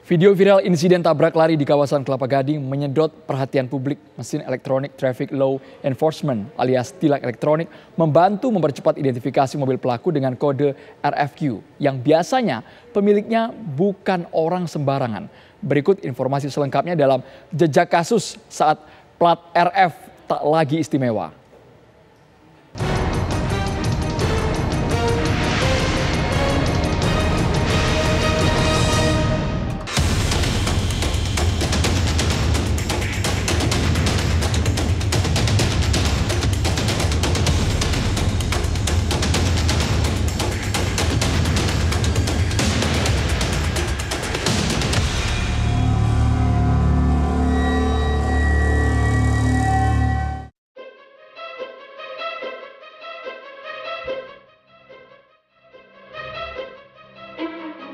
Video viral insiden tabrak lari di kawasan Kelapa Gading menyedot perhatian publik. Mesin elektronik Traffic Law Enforcement alias tilang elektronik membantu mempercepat identifikasi mobil pelaku dengan kode RFQ yang biasanya pemiliknya bukan orang sembarangan. Berikut informasi selengkapnya dalam jejak kasus saat plat RF tak lagi istimewa.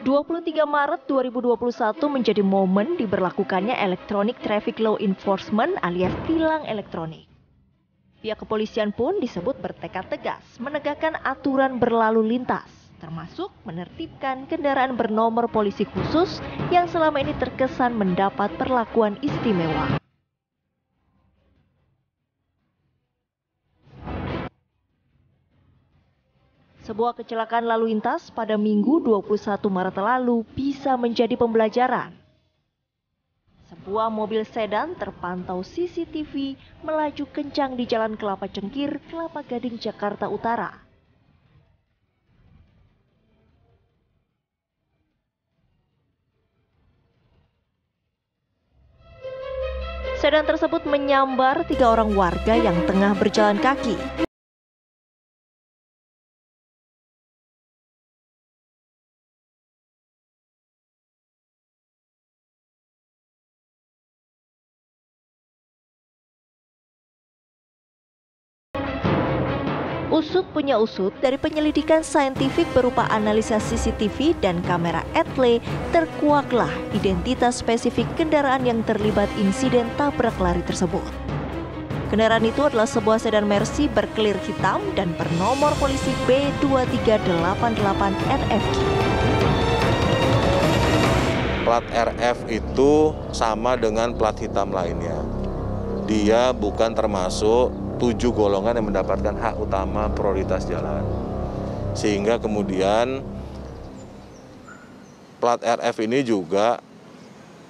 23 Maret 2021 menjadi momen diberlakukannya Electronic Traffic Law Enforcement alias tilang elektronik. Pihak kepolisian pun disebut bertekad tegas menegakkan aturan berlalu lintas, termasuk menertibkan kendaraan bernomor polisi khusus yang selama ini terkesan mendapat perlakuan istimewa. Sebuah kecelakaan lalu lintas pada Minggu 21 Maret lalu bisa menjadi pembelajaran. Sebuah mobil sedan terpantau CCTV melaju kencang di Jalan Kelapa Cengkir, Kelapa Gading, Jakarta Utara. Sedan tersebut menyambar 3 orang warga yang tengah berjalan kaki. Usut punya usut, dari penyelidikan saintifik berupa analisa CCTV dan kamera Etle, terkuaklah identitas spesifik kendaraan yang terlibat insiden tabrak lari tersebut. Kendaraan itu adalah sebuah sedan Mercy berkelir hitam dan bernomor polisi B2388RFQ. Plat RF itu sama dengan plat hitam lainnya. Dia bukan termasuk 7 golongan yang mendapatkan hak utama prioritas jalan. Sehingga kemudian plat RF ini juga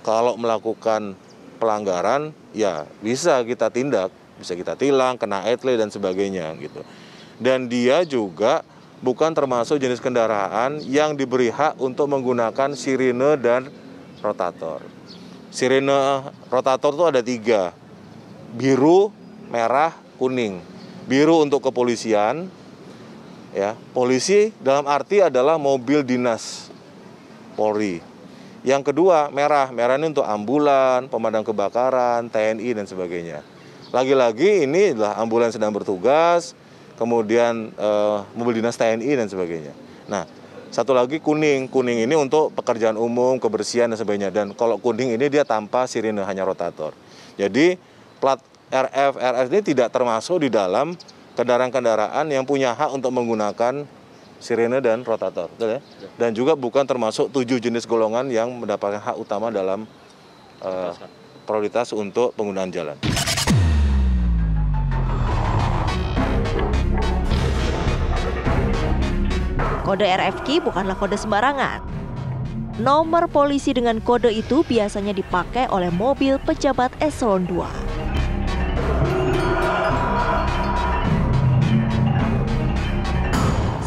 kalau melakukan pelanggaran ya bisa kita tindak, bisa kita tilang, kena etle dan sebagainya gitu. Dan dia juga bukan termasuk jenis kendaraan yang diberi hak untuk menggunakan sirine dan rotator. Sirine rotator itu ada 3, biru, merah, kuning. Biru untuk kepolisian, ya, polisi dalam arti adalah mobil dinas Polri. Yang kedua merah, merah ini untuk ambulan, pemadam kebakaran, TNI dan sebagainya. Lagi-lagi ini adalah ambulan sedang bertugas, kemudian mobil dinas TNI dan sebagainya. Nah, satu lagi kuning, kuning ini untuk pekerjaan umum, kebersihan dan sebagainya. Dan kalau kuning ini dia tanpa sirine, hanya rotator. Jadi plat RF ini tidak termasuk di dalam kendaraan-kendaraan yang punya hak untuk menggunakan sirine dan rotator. Betul ya? Dan juga bukan termasuk 7 jenis golongan yang mendapatkan hak utama dalam prioritas untuk penggunaan jalan. Kode RFQ bukanlah kode sembarangan. Nomor polisi dengan kode itu biasanya dipakai oleh mobil pejabat eselon 2.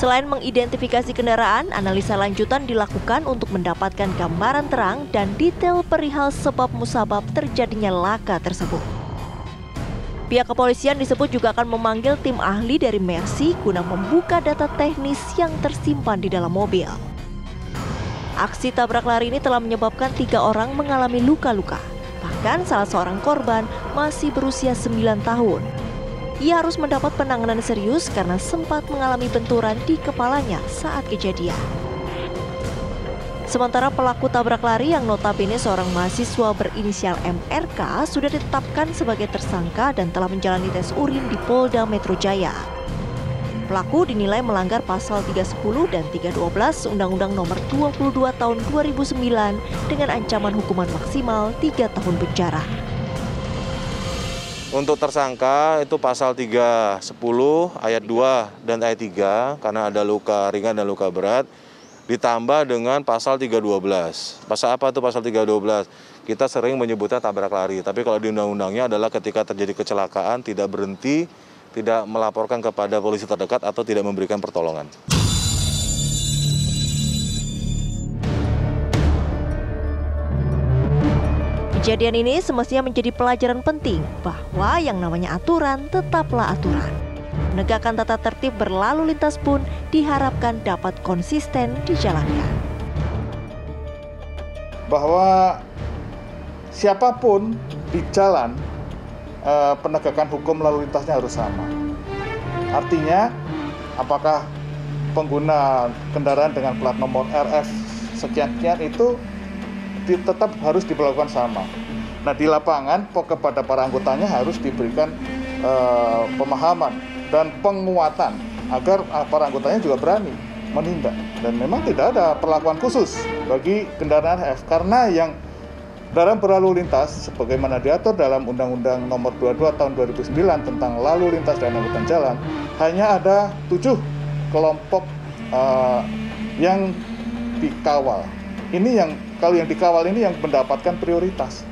Selain mengidentifikasi kendaraan, analisa lanjutan dilakukan untuk mendapatkan gambaran terang dan detail perihal sebab musabab terjadinya laka tersebut. Pihak kepolisian disebut juga akan memanggil tim ahli dari Mercy guna membuka data teknis yang tersimpan di dalam mobil. Aksi tabrak lari ini telah menyebabkan 3 orang mengalami luka-luka. Bahkan salah seorang korban masih berusia 9 tahun. Ia harus mendapat penanganan serius karena sempat mengalami benturan di kepalanya saat kejadian. Sementara pelaku tabrak lari yang notabene seorang mahasiswa berinisial MRK sudah ditetapkan sebagai tersangka dan telah menjalani tes urin di Polda Metro Jaya. Pelaku dinilai melanggar pasal 310 dan 312 Undang-Undang Nomor 22 Tahun 2009 dengan ancaman hukuman maksimal 3 tahun penjara. Untuk tersangka itu pasal 310 ayat 2 dan ayat 3 karena ada luka ringan dan luka berat, ditambah dengan pasal 312. Pasal apa itu pasal 312? Kita sering menyebutnya tabrak lari, tapi kalau di undang-undangnya adalah ketika terjadi kecelakaan tidak berhenti, tidak melaporkan kepada polisi terdekat atau tidak memberikan pertolongan. Kejadian ini semestinya menjadi pelajaran penting bahwa yang namanya aturan tetaplah aturan. Menegakkan tata tertib berlalu lintas pun diharapkan dapat konsisten dijalankan. Bahwa siapapun di jalan, penegakan hukum lalu lintasnya harus sama. Artinya, apakah pengguna kendaraan dengan plat nomor RF sekian-sekian itu tetap harus diperlakukan sama. Nah, di lapangan kepada para anggotanya harus diberikan pemahaman dan penguatan agar para anggotanya juga berani menindak. Dan memang tidak ada perlakuan khusus bagi kendaraan RF karena yang dalam berlalu lintas sebagaimana diatur dalam Undang-Undang Nomor 22 Tahun 2009 tentang lalu lintas dan angkutan jalan, hanya ada 7 kelompok yang dikawal. Ini yang kalau yang dikawal ini yang mendapatkan prioritas.